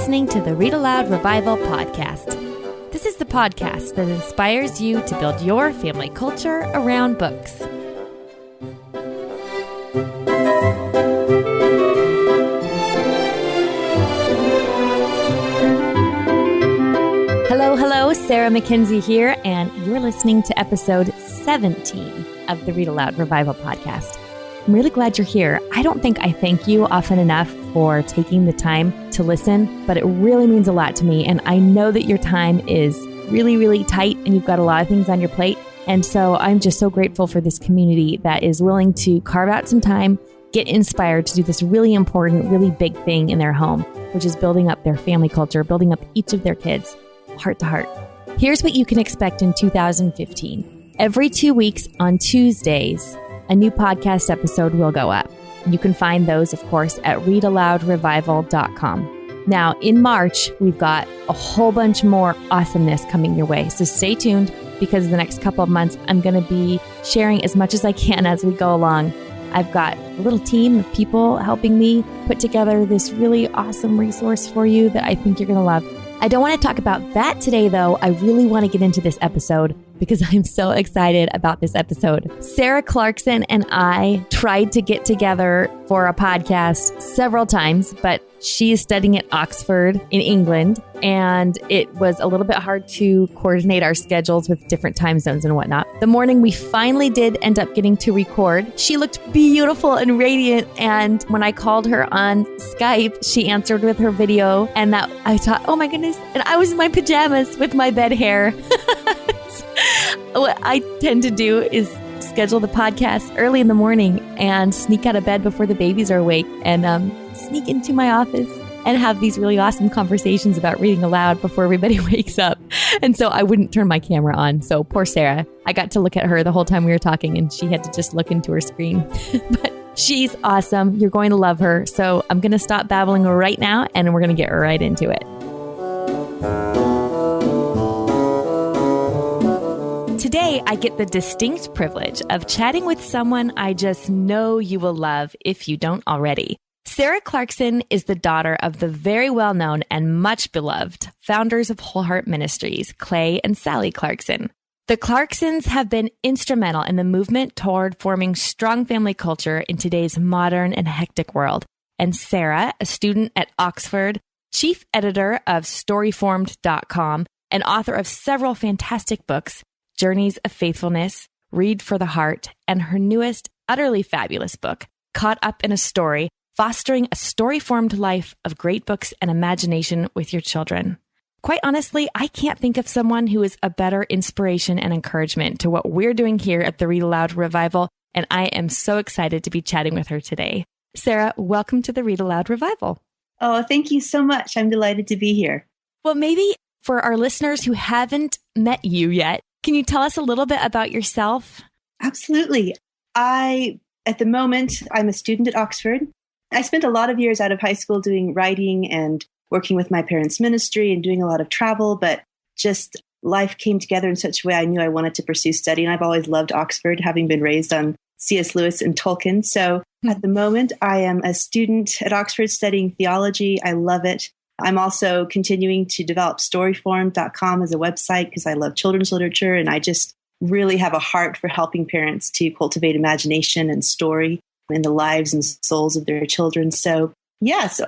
listening to the Read-Aloud Revival podcast. This is the podcast that inspires you to build your family culture around books. Hello, Sarah McKenzie here, and you're listening to episode 17 of the Read-Aloud Revival podcast. I'm really glad you're here. I don't think I thank you often enough for taking the time to listen, but it really means a lot to me. And I know that your time is really, really tight and you've got a lot of things on your plate. And so I'm just so grateful for this community that is willing to carve out some time, get inspired to do this really important, really big thing in their home, which is building up their family culture, building up each of their kids heart to heart. Here's what you can expect in 2015. Every 2 weeks on Tuesdays, a new podcast episode will go up. You can find those, of course, at readaloudrevival.com. Now, in March, we've got a whole bunch more awesomeness coming your way. So stay tuned, because the next couple of months, I'm going to be sharing as much as I can as we go along. I've got a little team of people helping me put together this really awesome resource for you that I think you're going to love. I don't want to talk about that today, though. I really want to get into this episode because I'm so excited about this episode. Sarah Clarkson and I tried to get together for a podcast several times, but she is studying at Oxford in England, and it was a little bit hard to coordinate our schedules with different time zones and whatnot. The morning we finally did end up getting to record, she looked beautiful and radiant, and when I called her on Skype, she answered with her video, and that I thought, oh my goodness, and I was in my pajamas with my bed hair. What I tend to do is schedule the podcast early in the morning and sneak out of bed before the babies are awake and sneak into my office and have these really awesome conversations about reading aloud before everybody wakes up. And so I wouldn't turn my camera on. So poor Sarah, I got to look at her the whole time we were talking and she had to just look into her screen. But she's awesome. You're going to love her. So I'm going to stop babbling right now and we're going to get right into it. Today, I get the distinct privilege of chatting with someone I just know you will love if you don't already. Sarah Clarkson is the daughter of the very well-known and much beloved founders of Whole Heart Ministries, Clay and Sally Clarkson. The Clarksons have been instrumental in the movement toward forming strong family culture in today's modern and hectic world. And Sarah, a student at Oxford, chief editor of Storyformed.com, and author of several fantastic books, Journeys of Faithfulness, Read for the Heart, and her newest, utterly fabulous book, Caught Up in a Story, Fostering a Story-Formed Life of Great Books and Imagination with Your Children. Quite honestly, I can't think of someone who is a better inspiration and encouragement to what we're doing here at the Read Aloud Revival, and I am so excited to be chatting with her today. Sarah, welcome to the Read Aloud Revival. Oh, thank you so much. I'm delighted to be here. Well, maybe for our listeners who haven't met you yet, can you tell us a little bit about yourself? Absolutely. At the moment, I'm a student at Oxford. I spent a lot of years out of high school doing writing and working with my parents' ministry and doing a lot of travel, but just life came together in such a way I knew I wanted to pursue study. And I've always loved Oxford, having been raised on C.S. Lewis and Tolkien. So at the moment, I am a student at Oxford studying theology. I love it. I'm also continuing to develop Storyformed.com as a website because I love children's literature and I just really have a heart for helping parents to cultivate imagination and story in the lives and souls of their children. So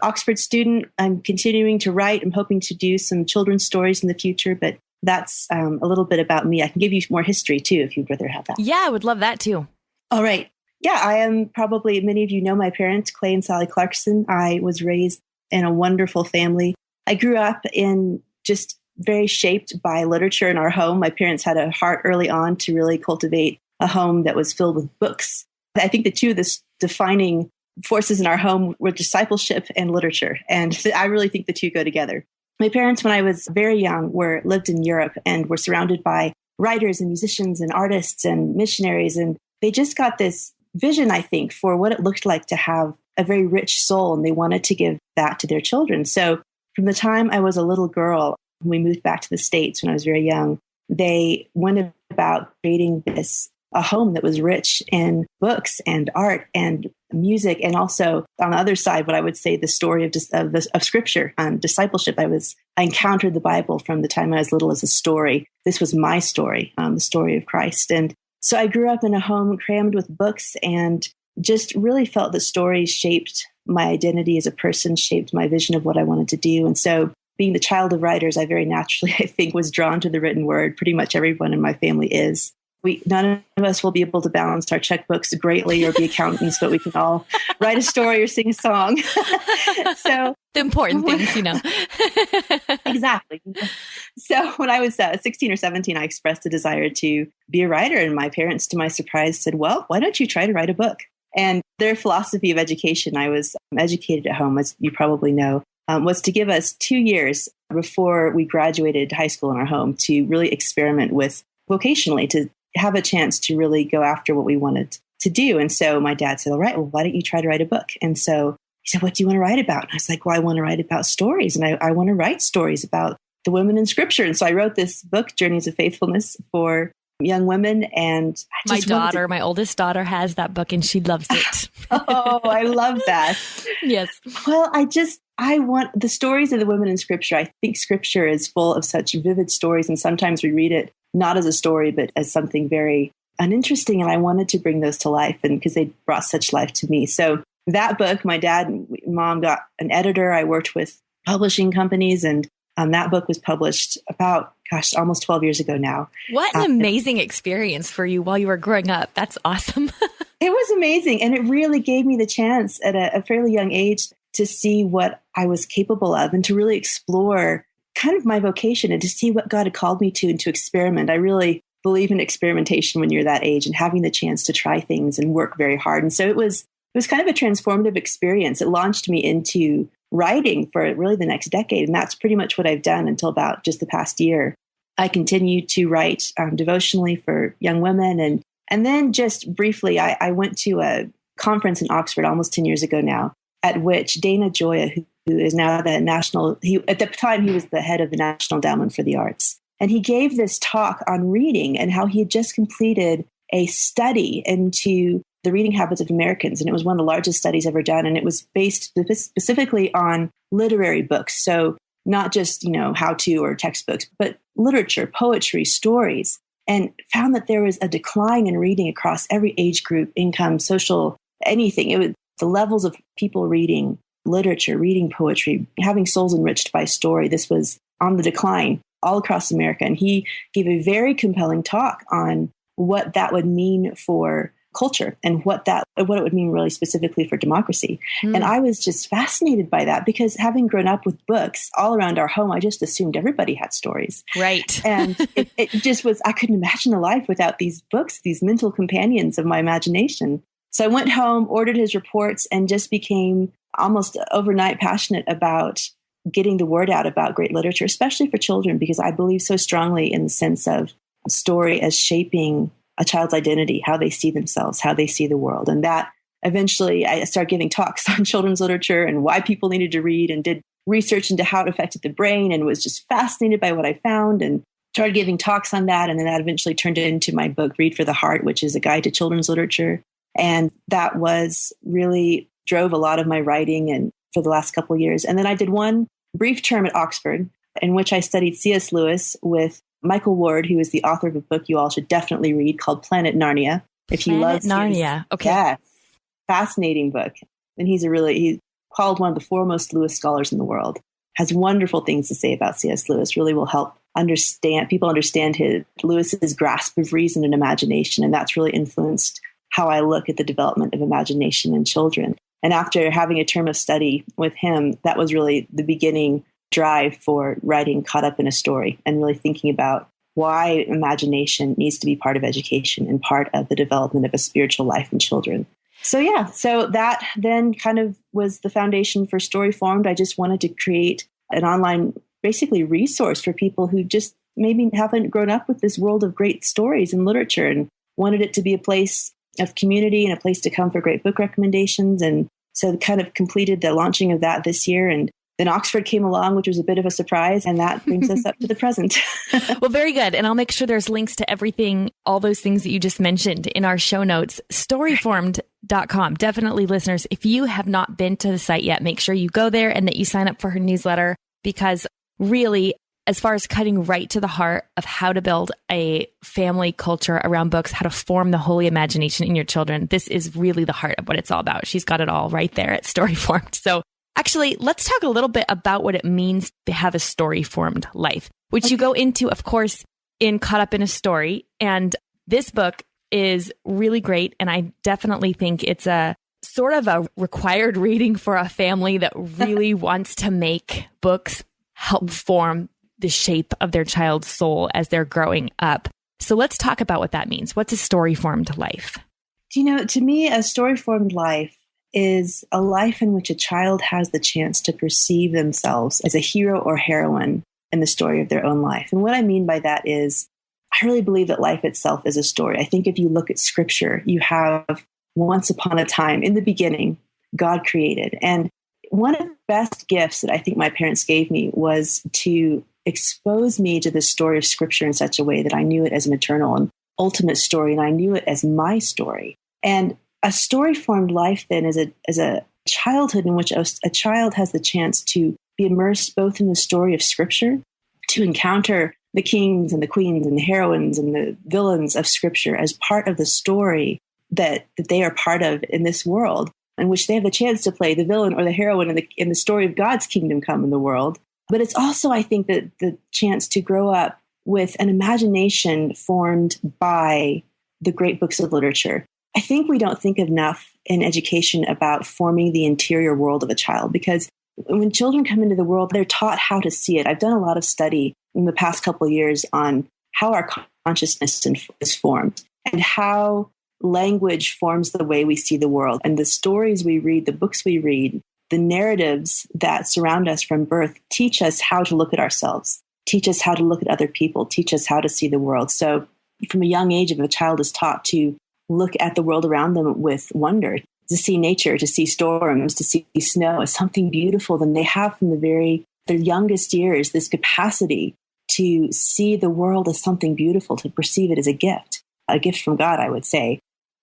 Oxford student, I'm continuing to write. I'm hoping to do some children's stories in the future, but that's a little bit about me. I can give you more history too if you'd rather have that. Yeah, I would love that too. All right. Yeah, I am probably, many of you know my parents, Clay and Sally Clarkson. I was raised in a wonderful family. I grew up in just very shaped by literature in our home. My parents had a heart early on to really cultivate a home that was filled with books. I think the two of the defining forces in our home were discipleship and literature. And I really think the two go together. My parents, when I was very young, lived in Europe and were surrounded by writers and musicians and artists and missionaries. And they just got this vision, I think, for what it looked like to have a very rich soul, and they wanted to give that to their children. So from the time I was a little girl, we moved back to the States when I was very young, they went about creating this a home that was rich in books and art and music. And also on the other side, what I would say, the story of scripture and discipleship. I encountered the Bible from the time I was little as a story. This was my story, the story of Christ. And so I grew up in a home crammed with books and just really felt that stories shaped my identity as a person, shaped my vision of what I wanted to do. And so being the child of writers, I very naturally, I think, was drawn to the written word. Pretty much everyone in my family is. None of us will be able to balance our checkbooks greatly or be accountants, but we can all write a story or sing a song. So the important things, Exactly. So when I was 16 or 17, I expressed a desire to be a writer. And my parents, to my surprise, said, well, why don't you try to write a book? And their philosophy of education, I was educated at home, as you probably know, was to give us 2 years before we graduated high school in our home to really experiment with vocationally, to have a chance to really go after what we wanted to do. And so my dad said, all right, well, why don't you try to write a book? And so he said, what do you want to write about? And I was like, well, I want to write about stories. And I want to write stories about the women in scripture. And so I wrote this book, Journeys of Faithfulness, for young women. And my oldest daughter has that book and she loves it. Oh, I love that. Yes. Well, I want the stories of the women in scripture. I think scripture is full of such vivid stories. And sometimes we read it not as a story, but as something very uninteresting. And I wanted to bring those to life, and because they brought such life to me. So that book, my dad and mom got an editor. I worked with publishing companies, and that book was published about, almost 12 years ago now. What an amazing experience for you while you were growing up. That's awesome. It was amazing. And it really gave me the chance at a fairly young age to see what I was capable of and to really explore kind of my vocation and to see what God had called me to and to experiment. I really believe in experimentation when you're that age and having the chance to try things and work very hard. And so it was kind of a transformative experience. It launched me into writing for really the next decade. And that's pretty much what I've done until about just the past year. I continue to write devotionally for young women. And then just briefly, I went to a conference in Oxford almost 10 years ago now, at which Dana Gioia, who is now at the time he was the head of the National Endowment for the Arts. And he gave this talk on reading and how he had just completed a study into the reading habits of Americans. And it was one of the largest studies ever done. And it was based specifically on literary books. So not just, how-to or textbooks, but literature, poetry, stories, and found that there was a decline in reading across every age group, income, social, anything. The levels of people reading literature, reading poetry, having souls enriched by story. This was on the decline all across America. And he gave a very compelling talk on what that would mean for culture and what it would mean really specifically for democracy. And I was just fascinated by that because having grown up with books all around our home, I just assumed everybody had stories. Right. And it just was, I couldn't imagine a life without these books, these mental companions of my imagination. So I went home, ordered his reports, and just became almost overnight passionate about getting the word out about great literature, especially for children, because I believe so strongly in the sense of story as shaping a child's identity, how they see themselves, how they see the world. And that eventually I started giving talks on children's literature and why people needed to read, and did research into how it affected the brain, and was just fascinated by what I found and started giving talks on that. And then that eventually turned into my book, Read for the Heart, which is a guide to children's literature. And that really drove a lot of my writing and for the last couple of years. And then I did one brief term at Oxford in which I studied C.S. Lewis with Michael Ward, who is the author of a book you all should definitely read called Planet Narnia. If you love Narnia. Okay. Yeah, fascinating book. And he's called one of the foremost Lewis scholars in the world. Has wonderful things to say about C.S. Lewis. Really will help people understand Lewis's grasp of reason and imagination. And that's really influenced how I look at the development of imagination in children. And after having a term of study with him, that was really the beginning drive for writing Caught Up in a Story, and really thinking about why imagination needs to be part of education and part of the development of a spiritual life in children. So that then kind of was the foundation for Storyformed. I just wanted to create an online, basically, resource for people who just maybe haven't grown up with this world of great stories and literature, and wanted it to be a place of community and a place to come for great book recommendations. And so kind of completed the launching of that this year. And Then Oxford came along, which was a bit of a surprise, and that brings us up to the present. Well, very good. And I'll make sure there's links to everything, all those things that you just mentioned in our show notes, storyformed.com. Definitely, listeners, if you have not been to the site yet, make sure you go there and that you sign up for her newsletter, because really, as far as cutting right to the heart of how to build a family culture around books, how to form the holy imagination in your children, this is really the heart of what it's all about. She's got it all right there at Storyformed. So actually, let's talk a little bit about what it means to have a story-formed life, which you go into, of course, in Caught Up in a Story. And this book is really great. And I definitely think it's a sort of a required reading for a family that really wants to make books help form the shape of their child's soul as they're growing up. So let's talk about what that means. What's a story-formed life? To me, a story-formed life is a life in which a child has the chance to perceive themselves as a hero or heroine in the story of their own life. And what I mean by that is, I really believe that life itself is a story. I think if you look at scripture, you have once upon a time, in the beginning, God created. And one of the best gifts that I think my parents gave me was to expose me to the story of scripture in such a way that I knew it as an eternal and ultimate story, and I knew it as my story. And a story-formed life, then, is a childhood in which a child has the chance to be immersed both in the story of Scripture, to encounter the kings and the queens and the heroines and the villains of Scripture as part of the story that they are part of in this world, in which they have the chance to play the villain or the heroine in the story of God's kingdom come in the world. But it's also, I think, that the chance to grow up with an imagination formed by the great books of literature. I think we don't think enough in education about forming the interior world of a child, because when children come into the world, they're taught how to see it. I've done a lot of study in the past couple of years on how our consciousness is formed and how language forms the way we see the world. And the stories we read, the books we read, the narratives that surround us from birth teach us how to look at ourselves, teach us how to look at other people, teach us how to see the world. So from a young age, if a child is taught to look at the world around them with wonder, to see nature, to see storms, to see snow as something beautiful, then they have from their youngest years this capacity to see the world as something beautiful, to perceive it as a gift from God, I would say.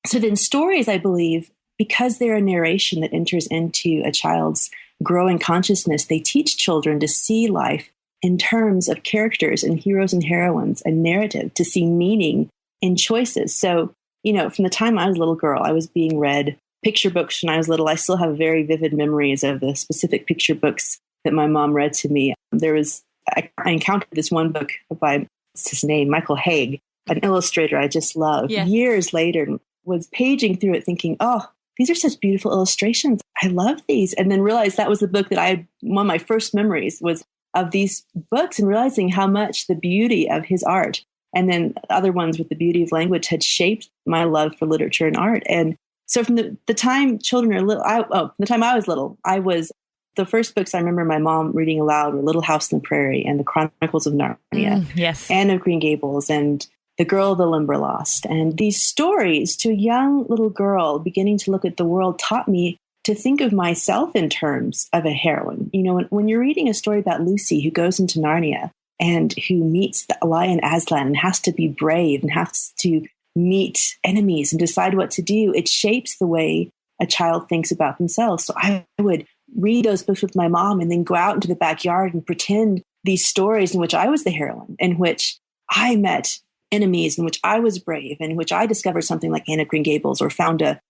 So then stories, I believe, because they're a narration that enters into a child's growing consciousness, they teach children to see life in terms of characters and heroes and heroines and narrative, to see meaning in choices. So, from the time I was a little girl, I was being read picture books when I was little. I still have very vivid memories of the specific picture books that my mom read to me. I encountered this one book by, what's his name, Michael Haig, an illustrator I just love. Yeah. Years later, was paging through it thinking, oh, these are such beautiful illustrations. I love these. And then realized that was the book that one of my first memories was of these books, and realizing how much the beauty of his art, and then other ones with the beauty of language, had shaped my love for literature and art. And so from the time children are little, from the time I was little, the first books I remember my mom reading aloud were Little House on the Prairie and the Chronicles of Narnia, yes, Anne of Green Gables, and The Girl of the Limberlost. And these stories to a young little girl beginning to look at the world taught me to think of myself in terms of a heroine. When you're reading a story about Lucy, who goes into Narnia and who meets the lion Aslan and has to be brave and has to meet enemies and decide what to do, it shapes the way a child thinks about themselves. So I would read those books with my mom and then go out into the backyard and pretend these stories in which I was the heroine, in which I met enemies, in which I was brave, in which I discovered something like Anne of Green Gables, or found a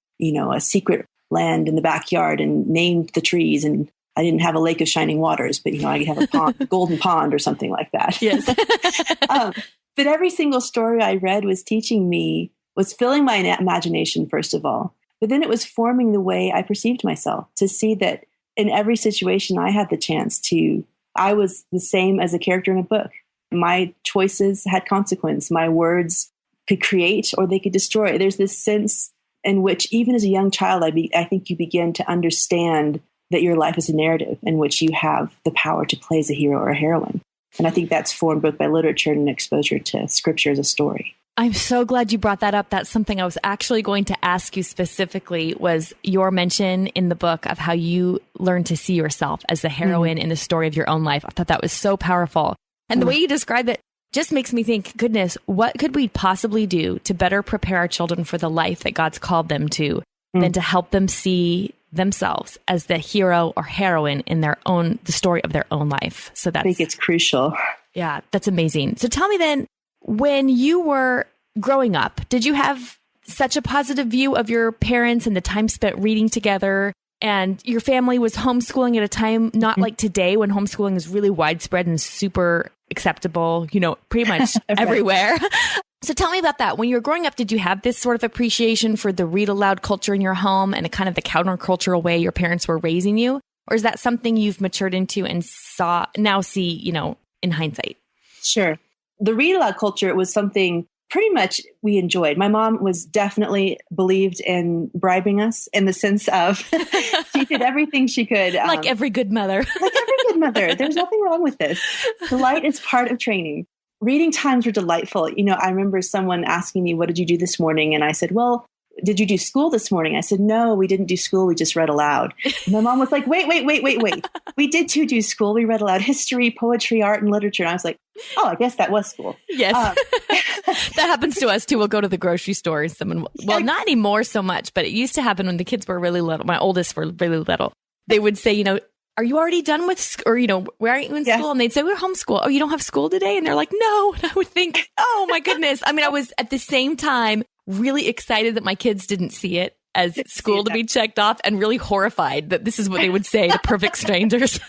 secret land in the backyard and named the trees. And I didn't have a lake of shining waters, but I could have a pond, a golden pond or something like that. Yes. But every single story I read was filling my imagination, first of all. But then it was forming the way I perceived myself, to see that in every situation I had the chance I was the same as a character in a book. My choices had consequence. My words could create or they could destroy. There's this sense in which, even as a young child, I think you begin to understand that your life is a narrative in which you have the power to play as a hero or a heroine. And I think that's formed both by literature and exposure to scripture as a story. I'm so glad you brought that up. That's something I was actually going to ask you specifically, was your mention in the book of how you learned to see yourself as the heroine in the story of your own life. I thought that was so powerful. And the way you describe it just makes me think, goodness, what could we possibly do to better prepare our children for the life that God's called them to than to help them see themselves as the hero or heroine in the story of their own life. So I think it's crucial. Yeah, that's amazing. So tell me then, when you were growing up, did you have such a positive view of your parents and the time spent reading together? And your family was homeschooling at a time not like today, when homeschooling is really widespread and super acceptable, pretty much everywhere. So tell me about that. When you were growing up, did you have this sort of appreciation for the read aloud culture in your home and kind of the countercultural way your parents were raising you? Or is that something you've matured into and now see, in hindsight? Sure. The read aloud culture was something pretty much we enjoyed. My mom was definitely believed in bribing us, in the sense of she did everything she could. Like every good mother. Like every good mother. There's nothing wrong with this. Delight is part of training. Reading times were delightful. I remember someone asking me, what did you do this morning? And I said, well, did you do school this morning? I said, no, we didn't do school. We just read aloud. And my mom was like, wait. We did too do school. We read aloud history, poetry, art, and literature. And I was like, oh, I guess that was school. Yes. That happens to us too. We'll go to the grocery store and not anymore so much, but it used to happen when the kids were really little. My oldest were really little. They would say, are you already done with, or, where are you in school? And they'd say, we're homeschool. Oh, you don't have school today? And they're like, no. And I would think, oh my goodness. I mean, I was at the same time really excited that my kids didn't see it as school to be checked off, and really horrified that this is what they would say to perfect strangers.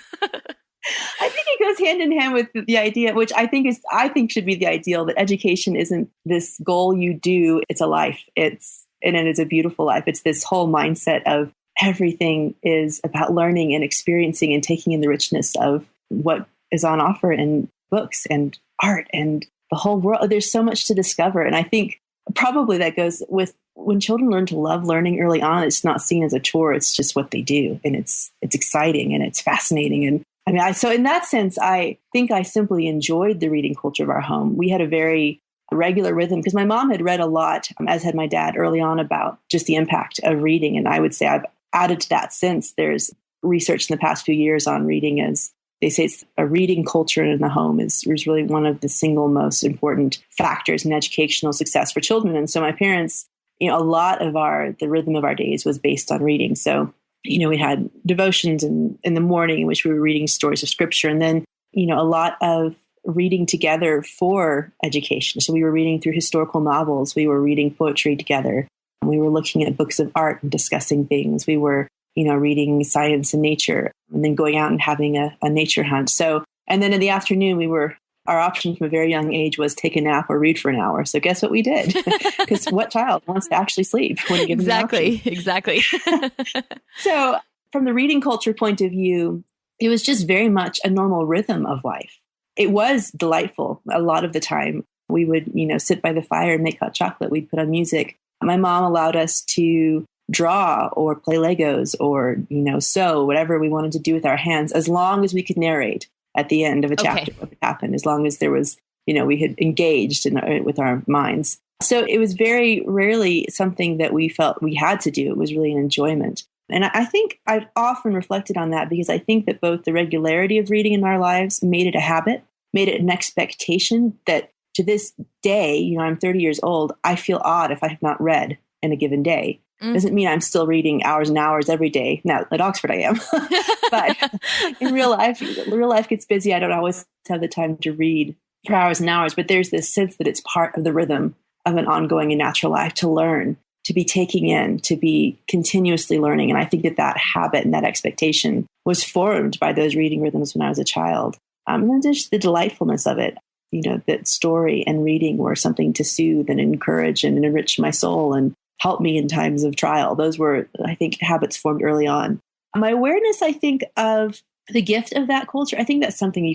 I think it goes hand in hand with the idea, which I think should be the ideal, that education isn't this goal you do. It's a life. And it is a beautiful life. It's this whole mindset of everything is about learning and experiencing and taking in the richness of what is on offer in books and art and the whole world. There's so much to discover. And I think probably that goes with when children learn to love learning early on. It's not seen as a chore. It's just what they do. And it's exciting and it's fascinating. And so in that sense, I think I simply enjoyed the reading culture of our home. We had a very regular rhythm because my mom had read a lot, as had my dad, early on, about just the impact of reading. And I would say I've added to that since. There's research in the past few years on reading, as they say it's a reading culture in the home is really one of the single most important factors in educational success for children. And so my parents, a lot of the rhythm of our days was based on reading. So, we had devotions in the morning in which we were reading stories of scripture, and then, a lot of reading together for education. So we were reading through historical novels. We were reading poetry together. We were looking at books of art and discussing things. We were, reading science and nature, and then going out and having a nature hunt. So, and then in the afternoon, our option from a very young age was take a nap or read for an hour. So guess what we did? Because what child wants to actually sleep when you give them the option? Exactly. So from the reading culture point of view, it was just very much a normal rhythm of life. It was delightful. A lot of the time we would, sit by the fire and make hot chocolate. We'd put on music. My mom allowed us to draw or play Legos or, sew, whatever we wanted to do with our hands, as long as we could narrate at the end of a chapter what happened, as long as there was, we had engaged with our minds. So it was very rarely something that we felt we had to do. It was really an enjoyment. And I think I've often reflected on that because I think that both the regularity of reading in our lives made it a habit, made it an expectation that to this day, I'm 30 years old, I feel odd if I have not read in a given day. Doesn't mean I'm still reading hours and hours every day. Now, at Oxford, I am. But in real life gets busy. I don't always have the time to read for hours and hours. But there's this sense that it's part of the rhythm of an ongoing and natural life to learn, to be taking in, to be continuously learning. And I think that habit and that expectation was formed by those reading rhythms when I was a child. And then just the delightfulness of it, that story and reading were something to soothe and encourage and enrich my soul and help me in times of trial. Those were, I think, habits formed early on. My awareness, I think, of the gift of that culture, I think that's something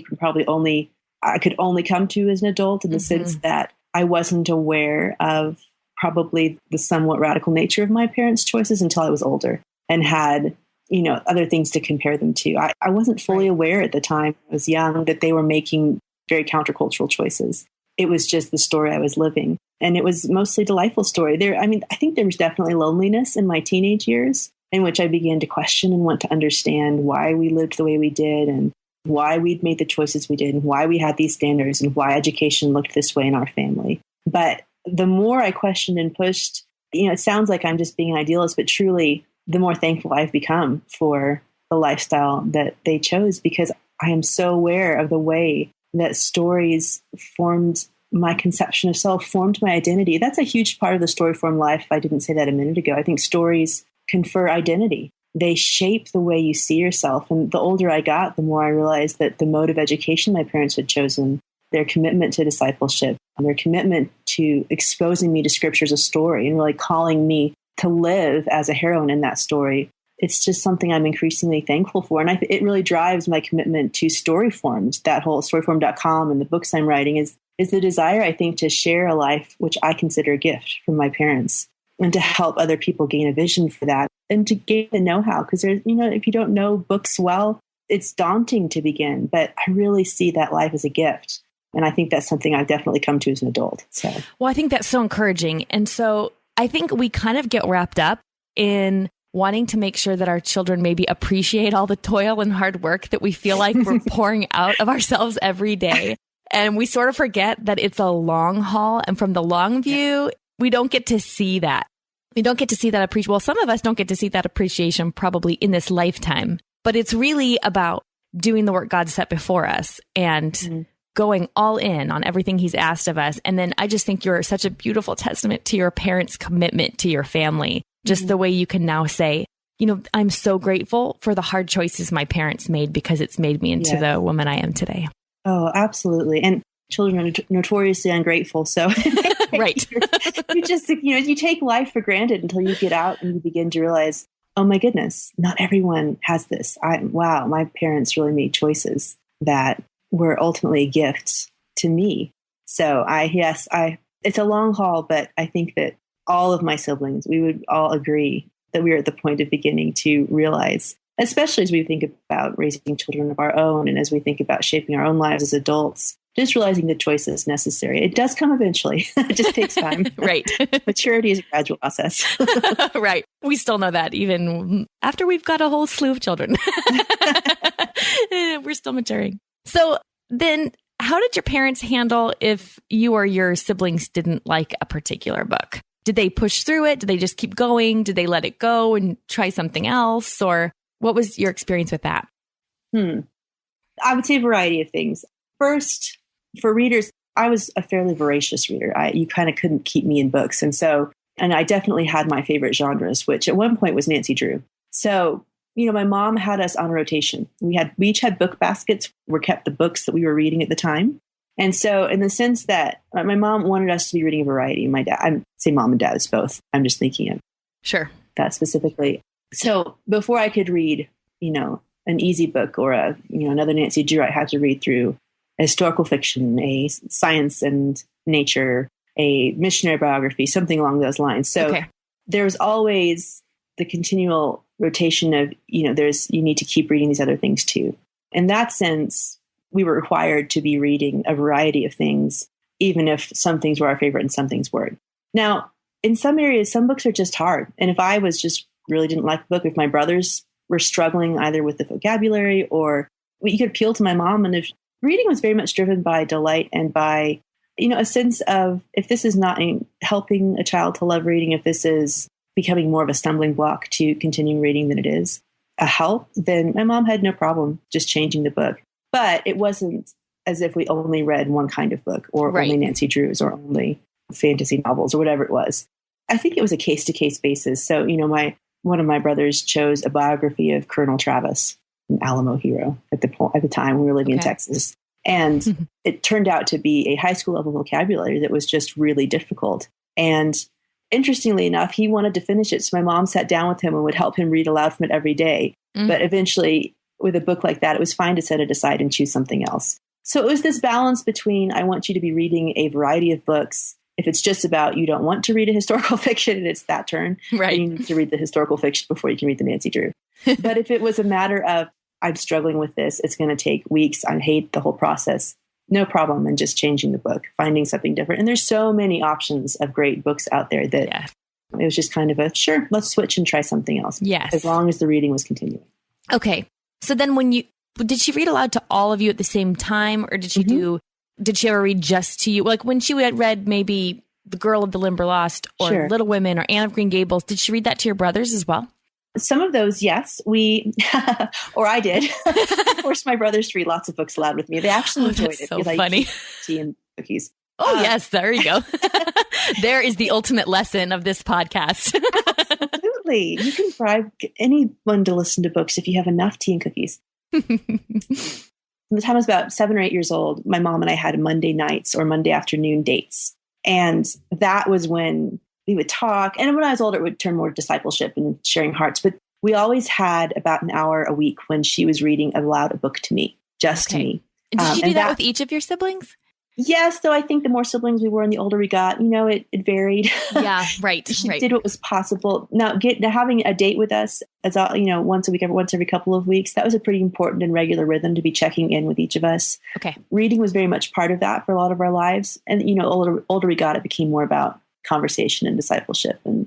I could only come to as an adult, in the sense that I wasn't aware of probably the somewhat radical nature of my parents' choices until I was older and had, other things to compare them to. I wasn't fully aware at the time I was young that they were making very countercultural choices. it was just the story I was living. And it was mostly a delightful story. I think there was definitely loneliness in my teenage years in which I began to question and want to understand why we lived the way we did and why we'd made the choices we did and why we had these standards and why education looked this way in our family. But the more I questioned and pushed, it sounds like I'm just being an idealist, but truly the more thankful I've become for the lifestyle that they chose, because I am so aware of the way that stories formed my conception of self, formed my identity. That's a huge part of the Storyformed life. I didn't say that a minute ago. I think stories confer identity. They shape the way you see yourself. And the older I got, the more I realized that the mode of education my parents had chosen, their commitment to discipleship, and their commitment to exposing me to scripture as a story and really calling me to live as a heroine in that story, it's just something I'm increasingly thankful for. And it really drives my commitment to Storyformed. That whole storyformed.com and the books I'm writing is the desire, I think, to share a life which I consider a gift from my parents, and to help other people gain a vision for that and to gain the know-how. Because there's, if you don't know books well, it's daunting to begin. But I really see that life as a gift. And I think that's something I've definitely come to as an adult. Well, I think that's so encouraging. And so I think we kind of get wrapped up in wanting to make sure that our children maybe appreciate all the toil and hard work that we feel like we're pouring out of ourselves every day. And we sort of forget that it's a long haul. And from the long view, we don't get to see that. We don't get to see that appreciation. Well, some of us don't get to see that appreciation probably in this lifetime. But it's really about doing the work God set before us and going all in on everything he's asked of us. And then I just think you're such a beautiful testament to your parents' commitment to your family. Just the way you can now say, I'm so grateful for the hard choices my parents made because it's made me into the woman I am today. Oh, absolutely. And children are notoriously ungrateful. So right. you just, you take life for granted until you get out and you begin to realize, oh my goodness, not everyone has this. Wow, my parents really made choices that were ultimately a gift to me. So it's a long haul, but I think that all of my siblings, we would all agree that we are at the point of beginning to realize, especially as we think about raising children of our own and as we think about shaping our own lives as adults, just realizing the choices necessary. It does come eventually. It just takes time. Right. Maturity is a gradual process. Right. We still know that even after we've got a whole slew of children. We're still maturing. So then how did your parents handle if you or your siblings didn't like a particular book? Did they push through it? Did they just keep going? Did they let it go and try something else? Or what was your experience with that? I would say a variety of things. First, for readers, I was a fairly voracious reader. You kind of couldn't keep me in books. And I definitely had my favorite genres, which at one point was Nancy Drew. So, my mom had us on a rotation. We each had book baskets where kept the books that we were reading at the time. And so in the sense that my mom wanted us to be reading a variety, my dad, I say mom and dad is both. I'm just thinking of that specifically. So before I could read, an easy book or another Nancy Drew, I had to read through a historical fiction, a science and nature, a missionary biography, something along those lines. So there was always the continual rotation of, you need to keep reading these other things too. In that sense, we were required to be reading a variety of things, even if some things were our favorite and some things weren't. Now, in some areas, some books are just hard. And if I was just really didn't like the book, if my brothers were struggling either with the vocabulary or you could appeal to my mom. And if reading was very much driven by delight and by, a sense of if this is not helping a child to love reading, if this is becoming more of a stumbling block to continuing reading than it is a help, then my mom had no problem just changing the book. But it wasn't as if we only read one kind of book or only Nancy Drews or only fantasy novels or whatever it was. I think it was a case-to-case basis. So, one of my brothers chose a biography of Colonel Travis, an Alamo hero at the time we were living in Texas. And it turned out to be a high school level vocabulary that was just really difficult. And interestingly enough, he wanted to finish it. So my mom sat down with him and would help him read aloud from it every day. But eventually, with a book like that, it was fine to set it aside and choose something else. So it was this balance between, I want you to be reading a variety of books. If it's just about you don't want to read a historical fiction and it's that turn, then you need to read the historical fiction before you can read the Nancy Drew. But if it was a matter of, I'm struggling with this, it's going to take weeks, I hate the whole process, no problem in just changing the book, finding something different. And there's so many options of great books out there that it was just kind of a, sure, let's switch and try something else. Yes. As long as the reading was continuing. Okay. So then did she read aloud to all of you at the same time, or did she did she ever read just to you? Like when she had read maybe The Girl of the Limberlost or Little Women or Anne of Green Gables, did she read that to your brothers as well? Some of those, yes. Or I did. Forced my brothers to read lots of books aloud with me. They actually enjoyed it. So funny. Tea and cookies. Oh, yes. There you go. There is the ultimate lesson of this podcast. Absolutely. You can bribe anyone to listen to books if you have enough tea and cookies. From the time I was about 7 or 8 years old, my mom and I had Monday nights or Monday afternoon dates. And that was when we would talk. And when I was older, it would turn more to discipleship and sharing hearts. But we always had about an hour a week when she was reading aloud a book to me, just to me. Did you do that with each of your siblings? Yes, though I think the more siblings we were and the older we got, it varied. Yeah, right. She did what was possible. Now, having a date with us, as once a week, once every couple of weeks, that was a pretty important and regular rhythm to be checking in with each of us. Okay. Reading was very much part of that for a lot of our lives. And, older we got, it became more about conversation and discipleship and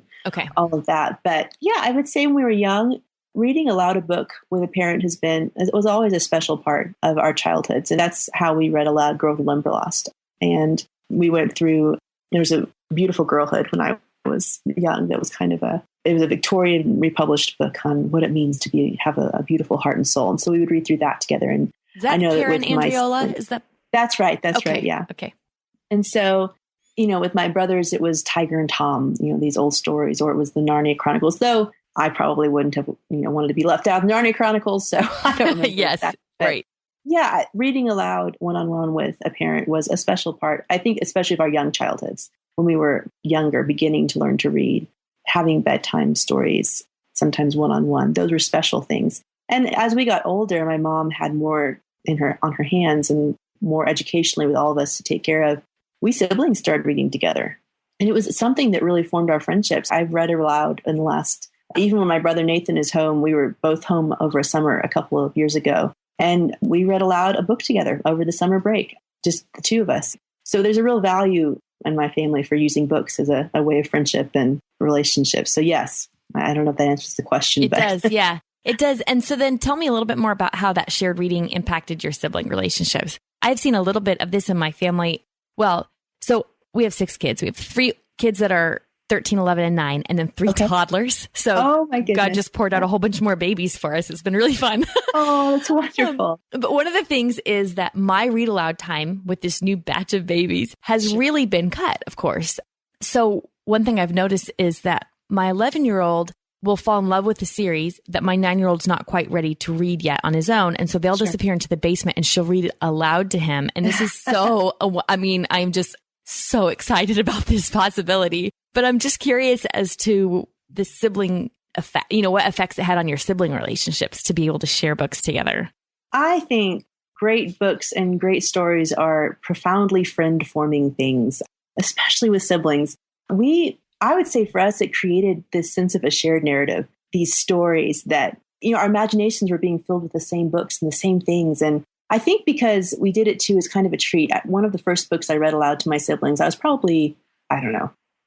all of that. But yeah, I would say when we were young, reading aloud a book with a parent was always a special part of our childhoods. And that's how we read aloud Girl of the Limberlost. And we went through, there was a beautiful girlhood when I was young. That was it was a Victorian republished book on what it means to have a beautiful heart and soul. And so we would read through that together. And is that Karen Andriola? That's right. That's right. Yeah. Okay. And so, with my brothers, it was Tiger and Tom, these old stories, or it was the Narnia Chronicles, though I probably wouldn't have, wanted to be left out of the Narnia Chronicles. So I don't remember. Yes, that. Right. Yeah, reading aloud one-on-one with a parent was a special part, I think, especially of our young childhoods, when we were younger, beginning to learn to read, having bedtime stories, sometimes one-on-one. Those were special things. And as we got older, my mom had more on her hands and more educationally with all of us to take care of. We siblings started reading together. And it was something that really formed our friendships. I've read aloud in the last, even when my brother Nathan is home, we were both home over a summer a couple of years ago. And we read aloud a book together over the summer break, just the two of us. So there's a real value in my family for using books as a way of friendship and relationships. So yes, I don't know if that answers the question. It does, yeah, it does. And so then tell me a little bit more about how that shared reading impacted your sibling relationships. I've seen a little bit of this in my family. Well, so we have 6 kids. We have 3 kids that are 13, 11, and 9, and then 3 toddlers. So my goodness, God just poured out a whole bunch more babies for us. It's been really fun. Oh, that's wonderful. But one of the things is that my read aloud time with this new batch of babies has really been cut, of course. So one thing I've noticed is that my 11-year-old will fall in love with the series that my 9-year-old's not quite ready to read yet on his own. And so they'll disappear into the basement and she'll read it aloud to him. And this is so, I'm just so excited about this possibility. But I'm just curious as to the sibling effect, what effects it had on your sibling relationships to be able to share books together. I think great books and great stories are profoundly friend-forming things, especially with siblings. I would say for us, it created this sense of a shared narrative, these stories that, our imaginations were being filled with the same books and the same things. And I think because we did it too as kind of a treat. One of the first books I read aloud to my siblings, I was probably,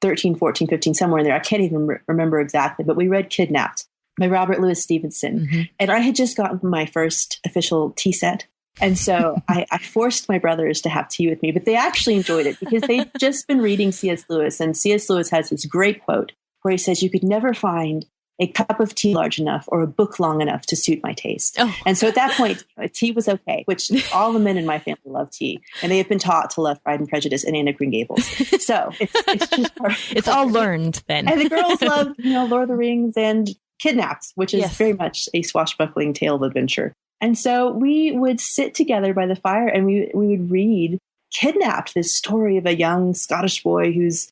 13, 14, 15, somewhere in there. I can't even remember exactly, but we read Kidnapped by Robert Louis Stevenson. Mm-hmm. And I had just gotten my first official tea set. And so I forced my brothers to have tea with me, but they actually enjoyed it because they'd just been reading C.S. Lewis. And C.S. Lewis has this great quote where he says, "You could never find a cup of tea large enough or a book long enough to suit my taste." Oh. And so at that point, tea was okay, which all the men in my family love tea. And they have been taught to love Pride and Prejudice and Anne of Green Gables. So it's just it's all learned then. And the girls love, Lord of the Rings and Kidnapped, which is very much a swashbuckling tale of adventure. And so we would sit together by the fire and we would read Kidnapped, this story of a young Scottish boy whose,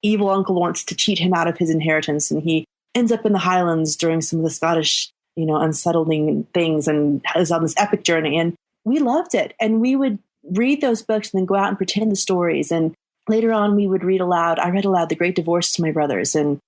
evil uncle wants to cheat him out of his inheritance. And he ends up in the Highlands during some of the Scottish, unsettling things and is on this epic journey. And we loved it. And we would read those books and then go out and pretend the stories. And later on, we would read aloud. I read aloud The Great Divorce to my brothers. And,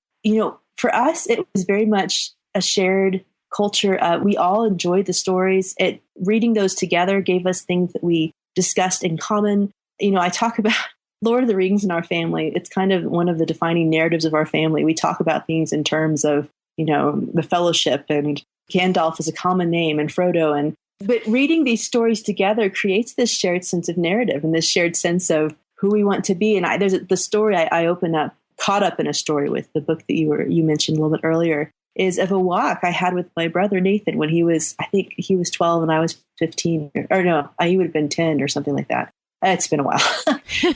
for us, it was very much a shared culture. We all enjoyed the stories. Reading those together gave us things that we discussed in common. I talk about Lord of the Rings in our family. It's kind of one of the defining narratives of our family. We talk about things in terms of, the fellowship, and Gandalf is a common name, and Frodo. But reading these stories together creates this shared sense of narrative and this shared sense of who we want to be. And there's the story I open up, caught up in a story with the book that you mentioned a little bit earlier, is of a walk I had with my brother Nathan when I think he was 12 and I was 15, or no, he would have been 10 or something like that. It's been a while.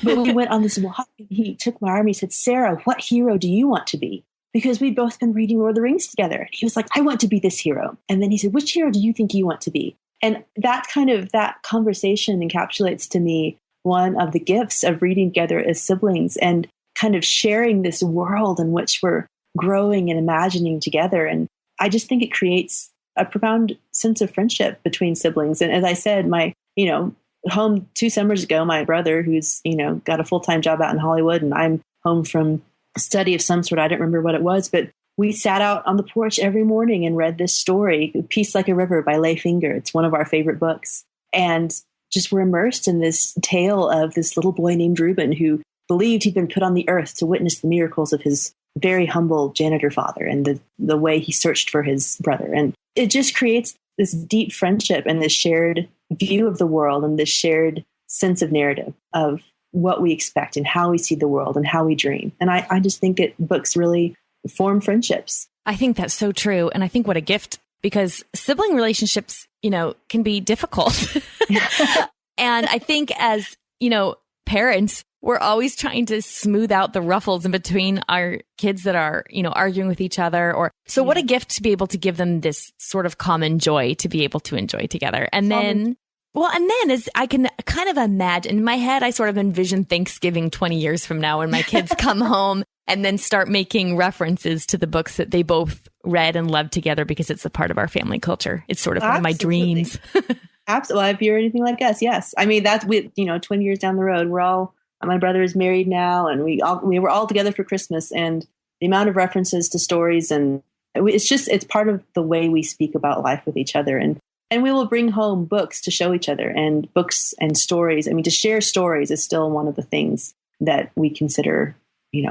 But we went on this walk, and he took my arm and he said, "Sarah, what hero do you want to be?" Because we'd both been reading Lord of the Rings together. He was like, "I want to be this hero." And then he said, "Which hero do you think you want to be?" And that conversation encapsulates to me one of the gifts of reading together as siblings and kind of sharing this world in which we're growing and imagining together. And I just think it creates a profound sense of friendship between siblings. And as I said, home 2 summers ago, my brother, who's, got a full-time job out in Hollywood, and I'm home from a study of some sort. I don't remember what it was, but we sat out on the porch every morning and read this story, Peace Like a River by Leigh Finger. It's one of our favorite books. And just were immersed in this tale of this little boy named Reuben who believed he'd been put on the earth to witness the miracles of his very humble janitor father and the way he searched for his brother. And it just creates this deep friendship and this shared view of the world and this shared sense of narrative of what we expect and how we see the world and how we dream. And I just think that books really form friendships. I think that's so true. And I think what a gift, because sibling relationships, can be difficult. And I think as, parents, we're always trying to smooth out the ruffles in between our kids that are, arguing with each other. So what a gift to be able to give them this sort of common joy to be able to enjoy together. And then as I can kind of imagine in my head, I sort of envision Thanksgiving 20 years from now when my kids come home and then start making references to the books that they both read and loved together because it's a part of our family culture. It's sort of one of my dreams. Absolutely. If you're anything like us, yes. I mean, that's 20 years down the road, my brother is married now, and we were all together for Christmas, and the amount of references to stories, and it's part of the way we speak about life with each other. And we will bring home books to show each other, and books and stories. I mean, to share stories is still one of the things that we consider,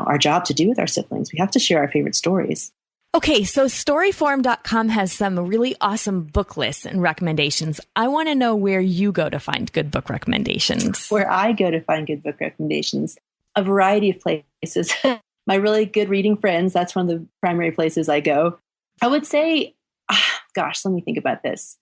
our job to do with our siblings. We have to share our favorite stories. Okay, so Storyformed.com has some really awesome book lists and recommendations. I want to know where you go to find good book recommendations. Where I go to find good book recommendations, a variety of places. My really good reading friends, that's one of the primary places I go. I would say, let me think about this.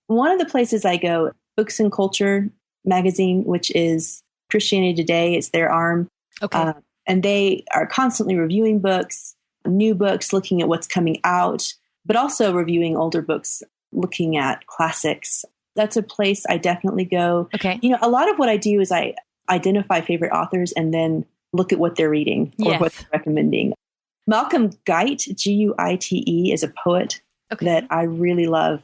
One of the places I go, Books and Culture magazine, which is Christianity Today. It's their arm. Okay. And they are constantly reviewing books, new books, looking at what's coming out, but also reviewing older books, looking at classics. That's a place I definitely go. Okay. A lot of what I do is I identify favorite authors and then look at what they're reading or what they're recommending. Malcolm Guite, Guite, is a poet that I really love.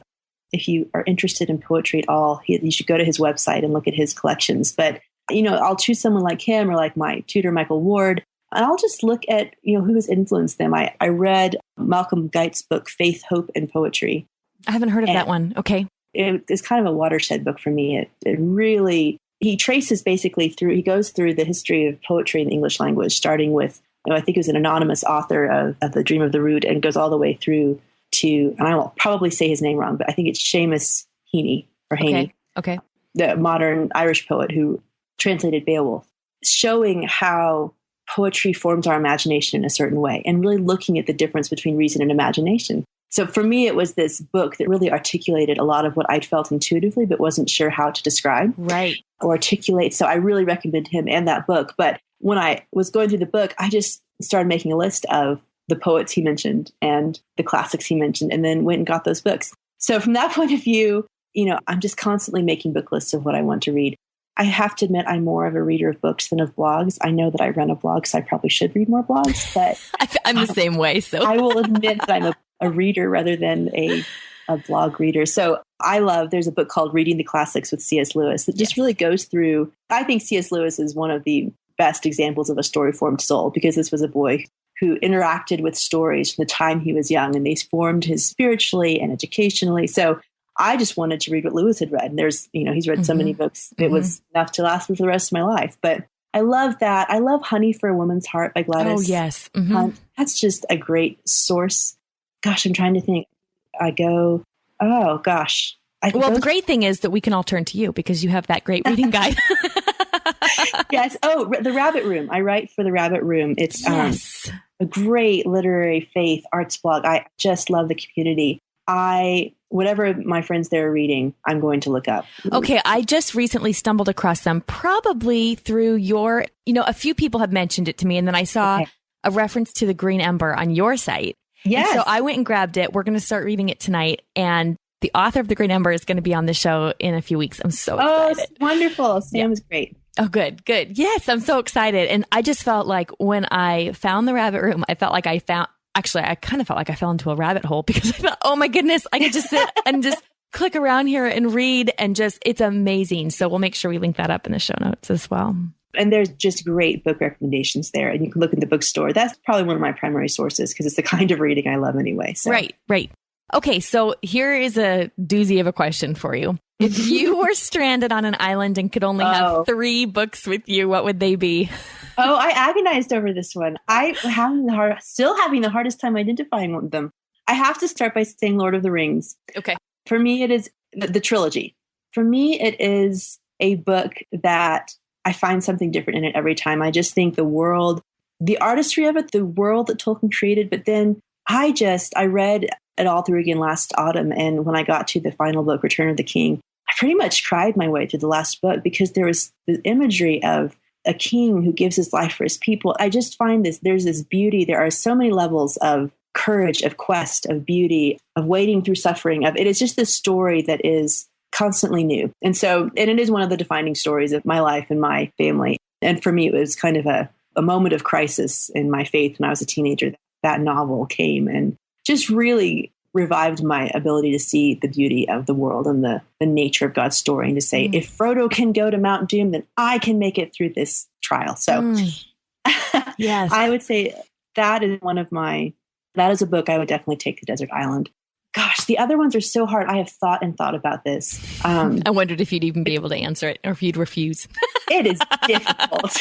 If you are interested in poetry at all, you should go to his website and look at his collections. But, I'll choose someone like him or like my tutor, Michael Ward, and I'll just look at, who has influenced them. I read Malcolm Guite's book, Faith, Hope, and Poetry. I haven't heard of that one. Okay. It's kind of a watershed book for me. It really, he traces he goes through the history of poetry in the English language, starting with, I think it was an anonymous author of The Dream of the Root, and goes all the way through to, and I will probably say his name wrong, but I think it's Seamus Heaney or Haney. Okay. The modern Irish poet who translated Beowulf, showing how poetry forms our imagination in a certain way and really looking at the difference between reason and imagination. So for me, it was this book that really articulated a lot of what I'd felt intuitively, but wasn't sure how to describe or articulate. So I really recommend him and that book. But when I was going through the book, I just started making a list of the poets he mentioned and the classics he mentioned, and then went and got those books. So from that point of view, I'm just constantly making book lists of what I want to read. I have to admit, I'm more of a reader of books than of blogs. I know that I run a blog, so I probably should read more blogs, but I'm the same way. So I will admit that I'm a reader rather than a blog reader. So there's a book called Reading the Classics with C.S. Lewis that just really goes through, I think C.S. Lewis is one of the best examples of a story-formed soul, because this was a boy who interacted with stories from the time he was young, and they formed his spiritually and educationally. So I just wanted to read what Lewis had read. And there's, he's read so many books. It was enough to last me for the rest of my life. But I love that. I love Honey for a Woman's Heart by Gladys. Oh, yes. Hunt. That's just a great source. Gosh, I'm trying to think. The great thing is that we can all turn to you because you have that great reading guide. Yes. Oh, The Rabbit Room. I write for The Rabbit Room. It's a great literary faith arts blog. I just love the community. Whatever my friends there are reading, I'm going to look up. Okay. I just recently stumbled across them, probably through your, a few people have mentioned it to me. And then I saw a reference to the Green Ember on your site. Yes. And so I went and grabbed it. We're going to start reading it tonight. And the author of the Green Ember is going to be on the show in a few weeks. I'm so excited. Oh, wonderful. Sam is great. Oh, good. Yes, I'm so excited. And I just felt like when I found The Rabbit Room, I felt like I kind of felt like I fell into a rabbit hole because I thought, oh my goodness, I could just sit and just click around here and read and it's amazing. So we'll make sure we link that up in the show notes as well. And there's just great book recommendations there. And you can look in the bookstore. That's probably one of my primary sources because it's the kind of reading I love anyway. So. Right. Okay, so here is a doozy of a question for you. If you were stranded on an island and could only have 3 books with you, what would they be? Oh, I agonized over this one. I'm still having the hardest time identifying one of them. I have to start by saying Lord of the Rings. Okay. For me, it is the trilogy. For me, it is a book that I find something different in it every time. I just think the world, the artistry of it, the world that Tolkien created, but then I read it all through again last autumn. And when I got to the final book, Return of the King, I pretty much cried my way through the last book because there was the imagery of a king who gives his life for his people. I just find there's this beauty. There are so many levels of courage, of quest, of beauty, of wading through suffering. It is just this story that is constantly new. And it is one of the defining stories of my life and my family. And for me, it was kind of a moment of crisis in my faith when I was a teenager. That novel came and just really revived my ability to see the beauty of the world and the nature of God's story and to say, if Frodo can go to Mount Doom, then I can make it through this trial. So yes, I would say that is a book I would definitely take to Desert Island. Gosh, the other ones are so hard. I have thought about this. I wondered if you'd even be able to answer it or if you'd refuse. It is difficult.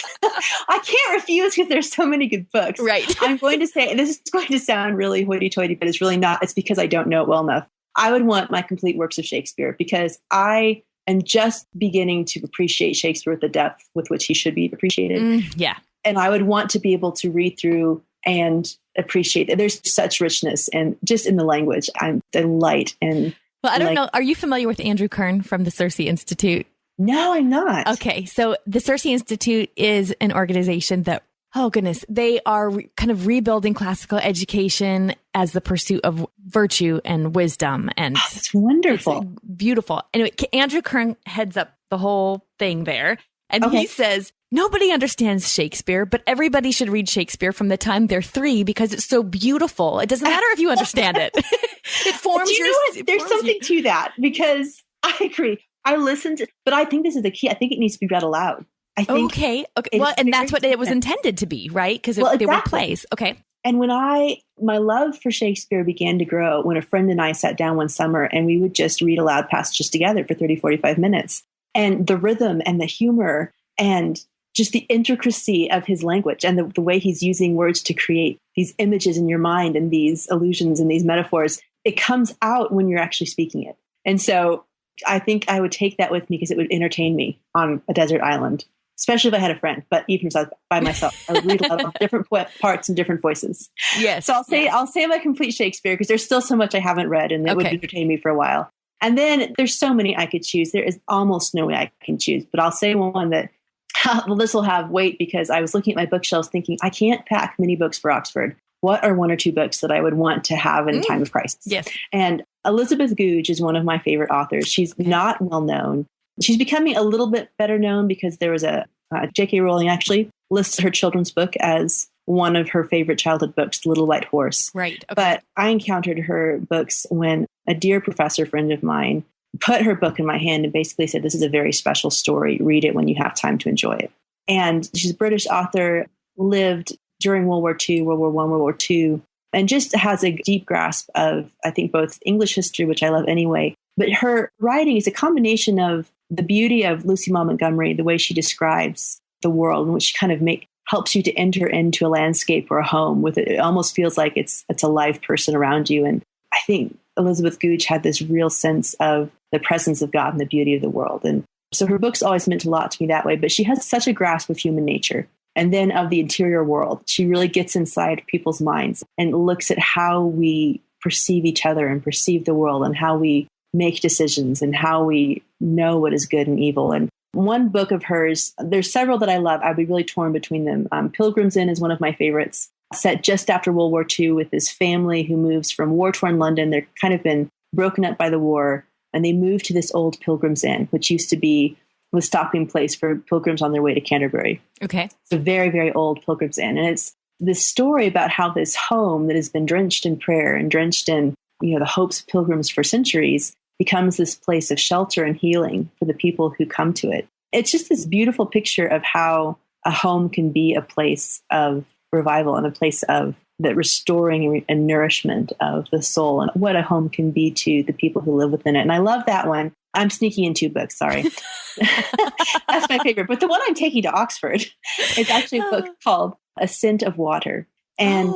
I can't refuse because there's so many good books. Right. I'm going to say, this is going to sound really hoity-toity, but it's really not. It's because I don't know it well enough. I would want my complete works of Shakespeare because I am just beginning to appreciate Shakespeare with the depth with which he should be appreciated. Yeah. And I would want to be able to read through and appreciate that there's such richness and just in the language, I'm delight. And well, I don't know. Are you familiar with Andrew Kern from the Circe Institute? No, I'm not. Okay. So the Circe Institute is an organization that, oh goodness, they are kind of rebuilding classical education as the pursuit of virtue and wisdom. And it's wonderful. It's beautiful. Anyway, Andrew Kern heads up the whole thing there. And he says, nobody understands Shakespeare, but everybody should read Shakespeare from the time they're 3 because it's so beautiful. It doesn't matter if you understand it. It forms There's something to that because I agree. I listened, but I think this is the key. I think it needs to be read aloud. I think. Okay. Well, and that's what it was intended to be, right? Because they were plays. Okay. And when my love for Shakespeare began to grow when a friend and I sat down one summer and we would just read aloud passages together for 30, 45 minutes. And the rhythm and the humor and just the intricacy of his language and the way he's using words to create these images in your mind and these allusions and these metaphors, it comes out when you're actually speaking it. And so I think I would take that with me because it would entertain me on a desert island, especially if I had a friend. But even if I was by myself, I would read a lot of different parts and different voices. Yes. So I'll say my complete Shakespeare because there's still so much I haven't read and it would entertain me for a while. And then there's so many I could choose. There is almost no way I can choose, but I'll say one that, this will have weight because I was looking at my bookshelves thinking, I can't pack many books for Oxford. What are 1 or 2 books that I would want to have in a time of crisis? Yes. And Elizabeth Goudge is one of my favorite authors. She's not well known. She's becoming a little bit better known because there was J.K. Rowling actually lists her children's book as one of her favorite childhood books, The Little White Horse. Right. Okay. But I encountered her books when a dear professor friend of mine put her book in my hand and basically said, this is a very special story. Read it when you have time to enjoy it. And she's a British author, lived during World War II, World War I, World War II, and just has a deep grasp of, I think, both English history, which I love anyway, But her writing is a combination of the beauty of Lucy Maud Montgomery, the way she describes the world, in which she kind of helps you to enter into a landscape or a home with it. It almost feels like it's a live person around you. And I think Elizabeth Googe had this real sense of the presence of God and the beauty of the world. And so her books always meant a lot to me that way, but she has such a grasp of human nature and then of the interior world. She really gets inside people's minds and looks at how we perceive each other and perceive the world and how we make decisions and how we know what is good and evil. And one book of hers, there's several that I love. I'd be really torn between them. Pilgrim's Inn is one of my favorites, set just after World War II with this family who moves from war-torn London. They're kind of been broken up by the war, and they move to this old Pilgrim's Inn, which used to be the stopping place for pilgrims on their way to Canterbury. Okay. It's a very, very old Pilgrim's Inn. And it's this story about how this home that has been drenched in prayer and drenched in, the hopes of pilgrims for centuries becomes this place of shelter and healing for the people who come to it. It's just this beautiful picture of how a home can be a place of revival and a place of the restoring and nourishment of the soul, and what a home can be to the people who live within it. And I love that one. I'm sneaking in 2 books, sorry. That's my favorite. But the one I'm taking to Oxford is actually a book called A Scent of Water. And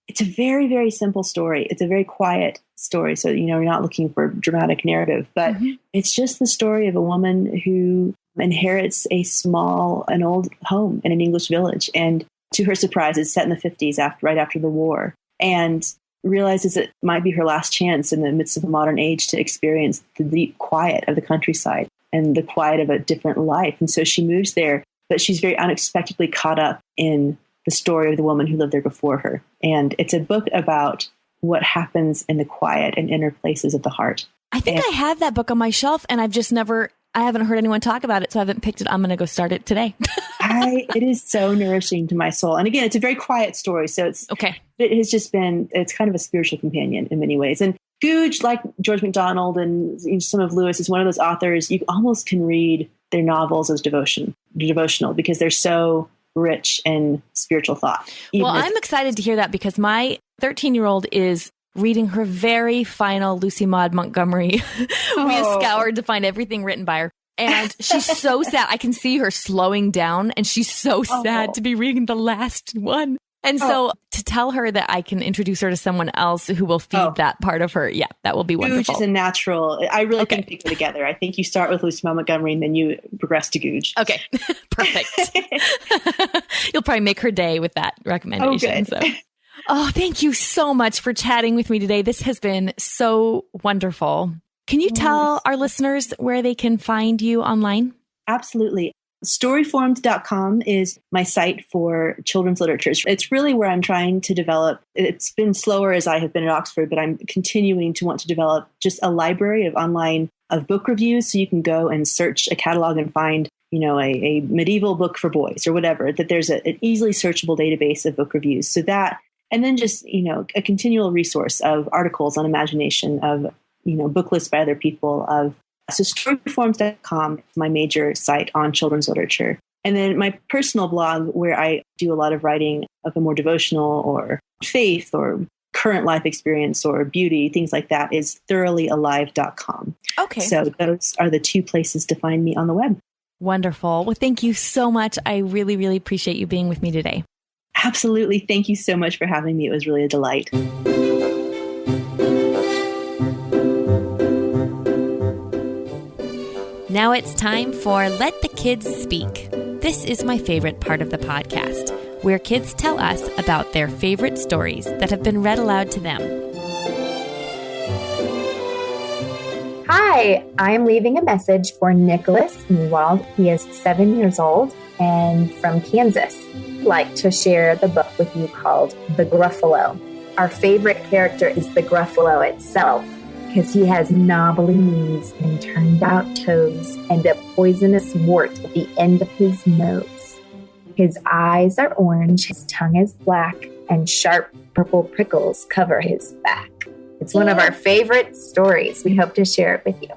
it's a very, very simple story. It's a very quiet story. So, you're not looking for dramatic narrative, but it's just the story of a woman who inherits an old home in an English village. And to her surprise, it's set in the 50s, right after the war, and realizes it might be her last chance in the midst of the modern age to experience the deep quiet of the countryside and the quiet of a different life. And so she moves there, but she's very unexpectedly caught up in the story of the woman who lived there before her. And it's a book about what happens in the quiet and inner places of the heart. I think I have that book on my shelf, and I haven't heard anyone talk about it, so I haven't picked it. I'm going to go start it today. It is so nourishing to my soul. And again, it's a very quiet story. So it's kind of a spiritual companion in many ways. And Googe, like George MacDonald and some of Lewis, is one of those authors you almost can read their novels as devotional because they're so rich in spiritual thought. Well, I'm excited to hear that because my 13-year-old is reading her very final Lucy Maud Montgomery. We have scoured to find everything written by her. And she's so sad. I can see her slowing down, and she's so sad to be reading the last one. And so to tell her that I can introduce her to someone else who will feed that part of her, that will be wonderful. Googe is a natural. I really think they go together. I think you start with Lucy Maud Montgomery and then you progress to Googe. Okay, perfect. You'll probably make her day with that recommendation. Oh, good. Oh, thank you so much for chatting with me today. This has been so wonderful. Can you tell our listeners where they can find you online? Absolutely. Storyformed.com is my site for children's literature. It's really where I'm trying to develop. It's been slower as I have been at Oxford, but I'm continuing to want to develop just a library of book reviews. So you can go and search a catalog and find, a medieval book for boys or whatever, that there's an easily searchable database of book reviews. So that, and then just, a continual resource of articles on imagination, of book lists by other people. So Storyformed.com is my major site on children's literature. And then my personal blog, where I do a lot of writing of a more devotional or faith or current life experience or beauty, things like that, is thoroughlyalive.com. Okay. So those are the 2 places to find me on the web. Wonderful. Well, thank you so much. I really, really appreciate you being with me today. Absolutely. Thank you so much for having me. It was really a delight. Now it's time for Let the Kids Speak. This is my favorite part of the podcast, where kids tell us about their favorite stories that have been read aloud to them. Hi, I'm leaving a message for Nicholas Newald. He is 7 years old and from Kansas. I'd like to share the book with you called The Gruffalo. Our favorite character is the Gruffalo itself, because he has knobbly knees and turned out toes and a poisonous wart at the end of his nose. His eyes are orange, his tongue is black, and sharp purple prickles cover his back. It's one of our favorite stories. We hope to share it with you.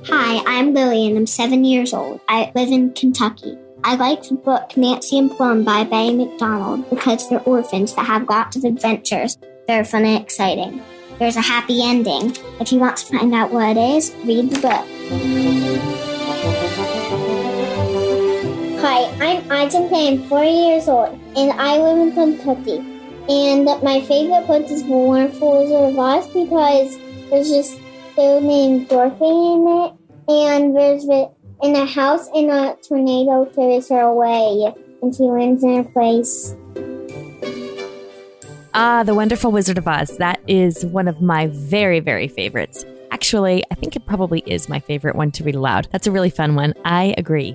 Hi, I'm Lily and I'm 7 years old. I live in Kentucky. I like the book Nancy and Plum by Betty McDonald because they're orphans that have lots of adventures. They're fun and exciting. There's a happy ending. If you want to find out what it is, read the book. Hi, I'm Isaac and I'm 4 years old, and I live in Kentucky. And my favorite book is The Wonderful Wizard of Oz because there's just the named Dorothy in it, and there's in a house and a tornado carries her away, and she lands in her place. The Wonderful Wizard of Oz. That is one of my very, very favorites. Actually, I think it probably is my favorite one to read aloud. That's a really fun one. I agree.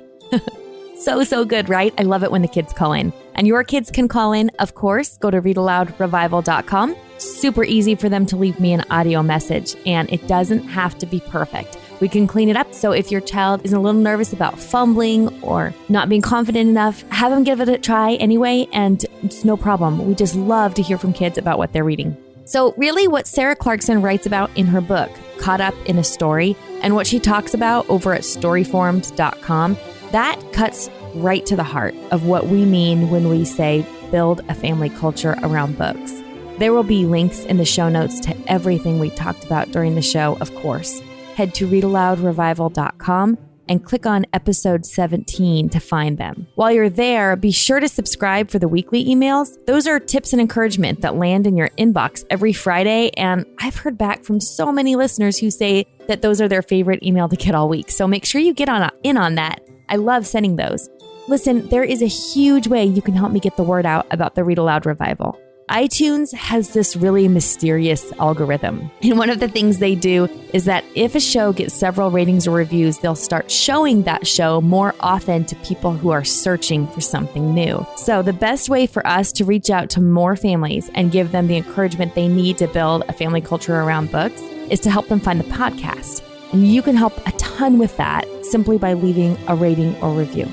So good, right? I love it when the kids call in. And your kids can call in, of course. Go to readaloudrevival.com. Super easy for them to leave me an audio message, and it doesn't have to be perfect. We can clean it up, so if your child is a little nervous about fumbling or not being confident enough, have them give it a try anyway, and it's no problem. We just love to hear from kids about what they're reading. So really what Sarah Clarkson writes about in her book, Caught Up in a Story, and what she talks about over at Storyformed.com, that cuts right to the heart of what we mean when we say build a family culture around books. There will be links in the show notes to everything we talked about during the show, of course. Head to readaloudrevival.com and click on episode 17 to find them. While you're there, be sure to subscribe for the weekly emails. Those are tips and encouragement that land in your inbox every Friday, and I've heard back from so many listeners who say that those are their favorite email to get all week. So make sure you get in on that. I love sending those. Listen, there is a huge way you can help me get the word out about the Read Aloud Revival. iTunes has this really mysterious algorithm. And one of the things they do is that if a show gets several ratings or reviews, they'll start showing that show more often to people who are searching for something new. So the best way for us to reach out to more families and give them the encouragement they need to build a family culture around books is to help them find the podcast. And you can help a ton with that simply by leaving a rating or review.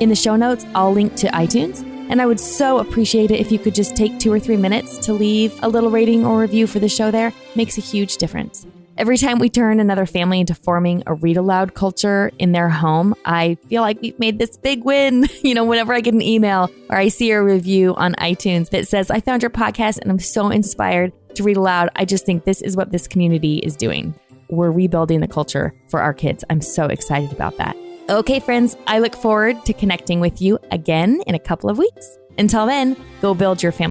In the show notes, I'll link to iTunes. And I would so appreciate it if you could just take 2 or 3 minutes to leave a little rating or review for the show there. Makes a huge difference. Every time we turn another family into forming a read-aloud culture in their home, I feel like we've made this big win. Whenever I get an email or I see a review on iTunes that says, I found your podcast and I'm so inspired to read aloud, I just think this is what this community is doing. We're rebuilding the culture for our kids. I'm so excited about that. Okay, friends, I look forward to connecting with you again in a couple of weeks. Until then, go build your family.